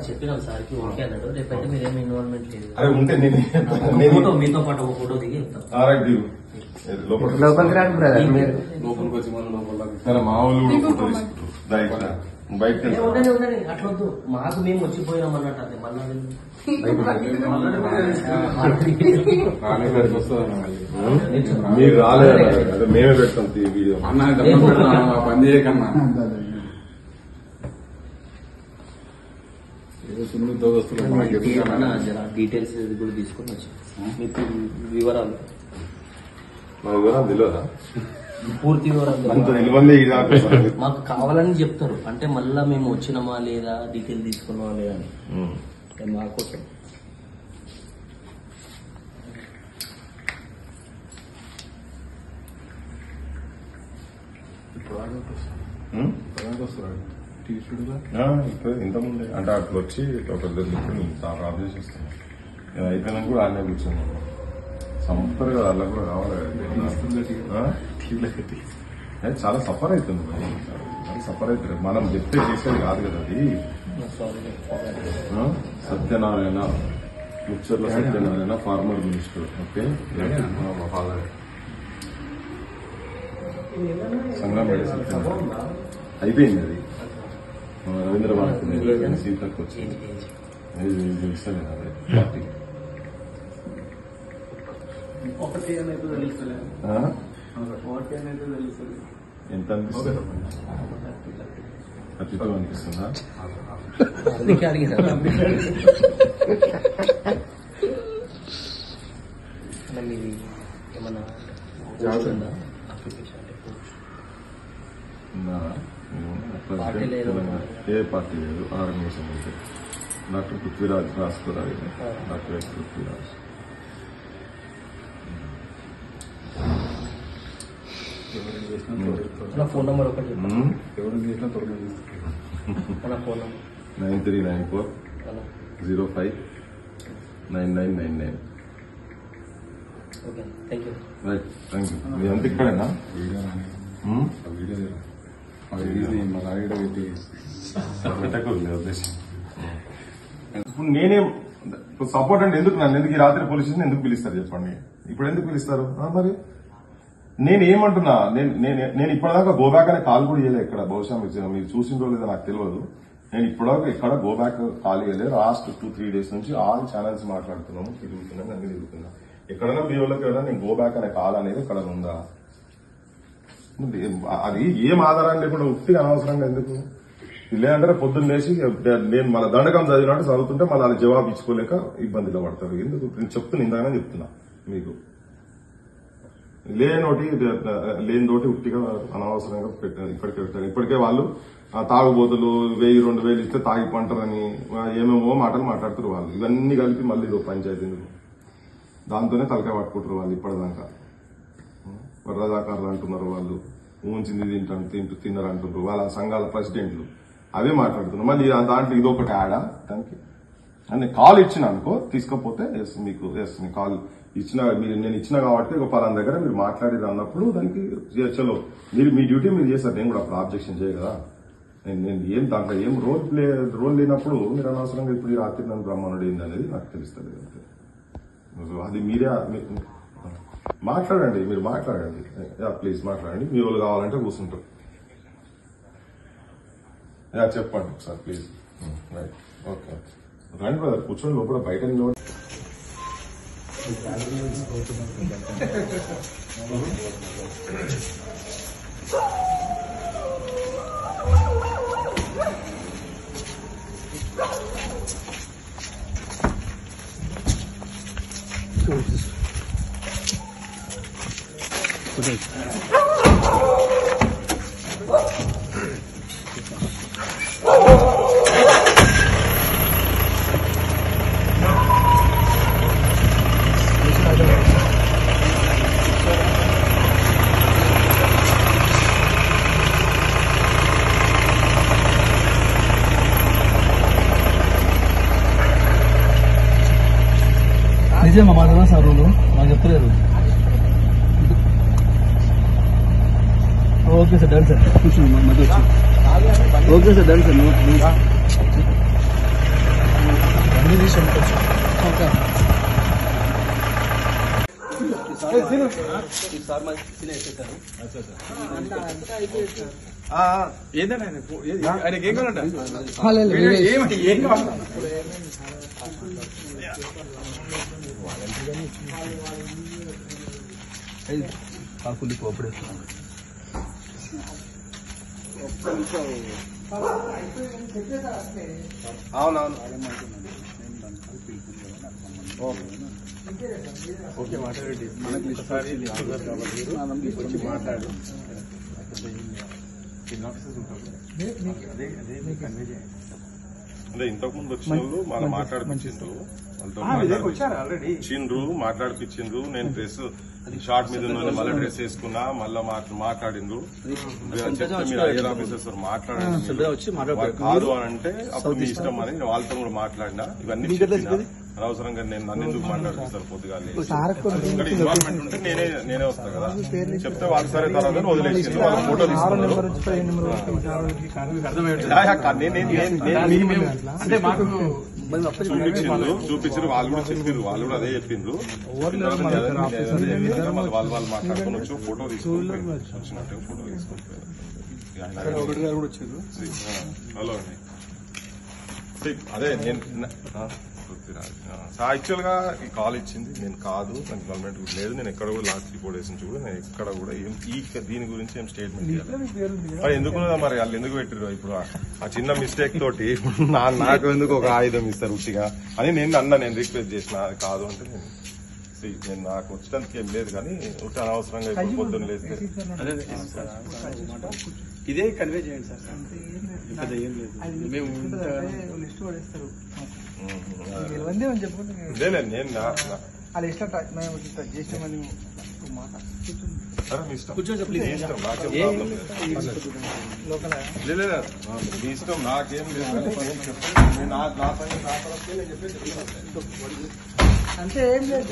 చెప్పినాం సార్కి ఓకే అన్నాడు. రేపైతే మీరేమి ఇన్వాల్వ్మెంట్ లేదు. అరే ఉంటే మీతో పాటు ఒక ఫోటో దిగి చెప్తాం. లోపలికి రాడు బ్రదర్, మీరు లోపలికి వచ్చి మన లోపల మా వాళ్ళు ఫోటో తీసుకుంటారు. బయట అట్లొద్దు, మాకు మేము వచ్చిపోయినాం అన్నట్టు. అదే మళ్ళీ మీరు రాలేదు, అదే మేమే పెడతాం వీడియో. పని చేయకన్నా డీటెయిల్స్ కూడా తీసుకొని వచ్చాం. మీకు వివరాలు మా వివరాలు తెలియదా? పూర్తి వివరాలు మాకు కావాలని చెప్తారు. అంటే మళ్ళా మేము వచ్చినామా లేదా, డీటెయిల్ తీసుకున్నామా లేదా అని మా కోసం. ఇంతకుముందే అంటే అట్లా వచ్చి ఒక డ్రాప్ చేసేస్తాను. అయిపోయినా కూడా ఆయన కూర్చున్నాను. సంపర్ కదా, అలా కూడా కావాలి. చాలా సఫర్ అవుతుంది, సఫర్ అవుతుంది. మనం చెప్తే చేసేది కాదు కదా అది. Satyanarayana, Mucharla Satyanarayana, former minister. Okay, మా ఫాదర్ సంగమేడి సత్యనారాయణ. అయిపోయింది అది. రవీంద్ర భారతి సీతకు వచ్చింది. తెలుస్తలేదు అదే పార్టీ. ఎంత అనిపిస్తుంది? 32 అనిపిస్తుందా? ఏ పార్టీ లేదు, ఆర్గనైజేషన్ లేదు. డాక్టర్ పృథ్వీరాజ్ రాసుకోరాలి. Doctor S Prithviraj. Phone number ఒకటి 9394059999. Right, thank you. మీ అంత ఇక్కడేనా? ఇప్పుడు నేనేం సపోర్ట్ అంటే ఎందుకు నన్ను ఎందుకు ఈ రాత్రి పోలీస్ స్టేషన్ ఎందుకు పిలుస్తారు చెప్పండి? ఇప్పుడు ఎందుకు పిలుస్తారు? మరి నేను ఏమంటున్నా, నేను ఇప్పటిదాకా గోబ్యాక్ అనే కాల్ కూడా చేయలేదు ఎక్కడ. బహుశా మీరు చూసిందో లేదో నాకు తెలియదు. నేను ఇప్పటిదాకా ఎక్కడ గోబ్యాక్ కాల్ చేయలేదు. లాస్ట్ 2-3 days నుంచి ఆల్ ఛానల్స్ మాట్లాడుతున్నాము, తిరుగుతున్నాం, అన్ని తిరుగుతున్నా. ఎక్కడైనా మీ వాళ్ళకి ఎవరైనా నేను గోబ్యాక్ అనే కాల్ అనేది ఎక్కడ ఉందా? అది ఏం ఆధారం లేకుండా ఉత్తిగా అనవసరంగా ఎందుకు? లేదంటే పొద్దున్న లేచి నేను మన దండకం చదివినట్టు చదువుతుంటే మళ్ళీ అది జవాబు ఇచ్చుకోలేక ఇబ్బందిలో పడతారు. ఎందుకు నేను ఇంతగానే చెప్తున్నా మీకు. లేనితోటి ఉట్టిగా అనవసరంగా ఇప్పటికే పెట్టారు. ఇప్పటికే వాళ్ళు తాగుబోతులు 1000-2000 ఇస్తే తాగి పంటరని ఏమేమో మాటలు మాట్లాడుతారు వాళ్ళు. ఇవన్నీ కలిపి మళ్ళీ పంచాయతీ దాంతోనే తలకాయ పట్టుకుంటారు వాళ్ళు ఇప్పటిదాకా. రజాకారులు అంటున్నారు వాళ్ళు, ఊంచింది తిన్నారు అంటున్నారు వాళ్ళ సంఘాల ప్రెసిడెంట్లు. అవే మాట్లాడుతున్నారు. మళ్ళీ దాంట్లో ఇదొకటి యాడా దానికి అని కాల్ ఇచ్చిన అనుకో, తీసుకపోతే మీకు మీ కాల్ ఇచ్చిన నేను ఇచ్చిన కాబట్టి ఒక పలానా దగ్గర మీరు మాట్లాడేది అన్నప్పుడు దానికి చలో మీరు మీ డ్యూటీ మీరు చేశారు. నేను కూడా అప్పుడు ఆబ్జెక్షన్ చేయ కదా. నేను ఏం దాంట్లో ఏం రోల్ లేనప్పుడు మీరు అనవసరంగా ఇప్పుడు ఈ రాత్రి నన్ను బ్రహ్మణుడు ఏంది అనేది నాకు తెలుస్తుంది. అది మీరే మాట్లాడండి, మీరు మాట్లాడండి, ప్లీజ్ మాట్లాడండి. మీ వాళ్ళు కావాలంటే కూర్చుంటారు. చెప్పండి ఒకసారి ప్లీజ్. రైట్, ఓకే, రండి బ్రదర్, కూర్చొని లోపల బయట నిలబడి. నిజంగా మాట్లాడా సార్ రోజు నాకు చెప్పలేరు. Okay sir, done sir. కూర్చున్నాం మధ్య వచ్చి. Okay sir, done sir. Sir మాది చిన్న వేసేసారు. ఏంటంటే ఆయనకి ఏం కావాలంట ఏం కావాలి కాకుండా కోపడేస్తున్నాను. అవునవును ఓకే మాట్లాడండి. మనకి ఒకసారి వచ్చి మాట్లాడు. అంటే ఇంతకు ముందు వచ్చిన వాళ్ళు వాళ్ళు మాట్లాడిపించిండ్రు, మాట్లాడిపించిండ్రు. నేను డ్రెస్ షార్ట్ మీద ఉన్న మళ్ళీ డ్రెస్ వేసుకున్నా, మళ్ళీ మాట్లాడిండ్రు. చెప్తే మీరు ఐఆర్ ఆఫీసర్స్ మాట్లాడండి కాదు అని అంటే అప్పుడు మీ ఇష్టం అని వాళ్ళతో కూడా మాట్లాడినా. ఇవన్నీ అనవసరంగా నేను నన్ను ఎందుకు మాట్లాడిపిస్తారు పొద్దుగా ఇక్కడ ఇన్వాల్వ్మెంట్ ఉంటే నేనే వస్తా కదా. చెప్తే వాళ్ళు సరే తర్వాత వదిలేసింది. వాళ్ళ ఫోటో తీసుకున్నారు. చూపించారు వాళ్ళు కూడా చెప్పారు. వాళ్ళు కూడా అదే చెప్పిండ్రు. వాళ్ళు మాట్లాడుకుని వచ్చి ఫోటో తీసుకుని వచ్చినట్టు ఫోటో తీసుకుని హలో అండి. అదే నేను యాక్చువల్ గా ఈ కాల్ ఇచ్చింది నేను కాదు, నాకు ఇన్వాల్వ్మెంట్ కూడా లేదు. నేను ఎక్కడ కూడా లాస్ట్ రిపోర్ట్ వేసిన చూడు, నేను ఎక్కడ కూడా దీని గురించి ఏం స్టేట్మెంట్ ఇవ్వాలి. ఎందుకు మరి వాళ్ళు ఎందుకు పెట్టారు? ఇప్పుడు ఆ చిన్న మిస్టేక్ తోటి నాకు ఎందుకు ఒక ఆయుధం ఇస్తారు ఉట్టిగా అని నేను రిక్వెస్ట్ చేసిన. అది కాదు అంటే నేను నాకు వచ్చేందుకు ఏం లేదు, కానీ ఉట్టి అనవసరంగా ఇప్పుడు పొద్దున్న లేస్తే ఇదే కన్వే చేయండి సార్. ఏం లేదు మేము నేను కూర్చోండి ప్లీజ్. మీ ఇష్టం, నాకేం లేదు. అంటే ఏం లేదు.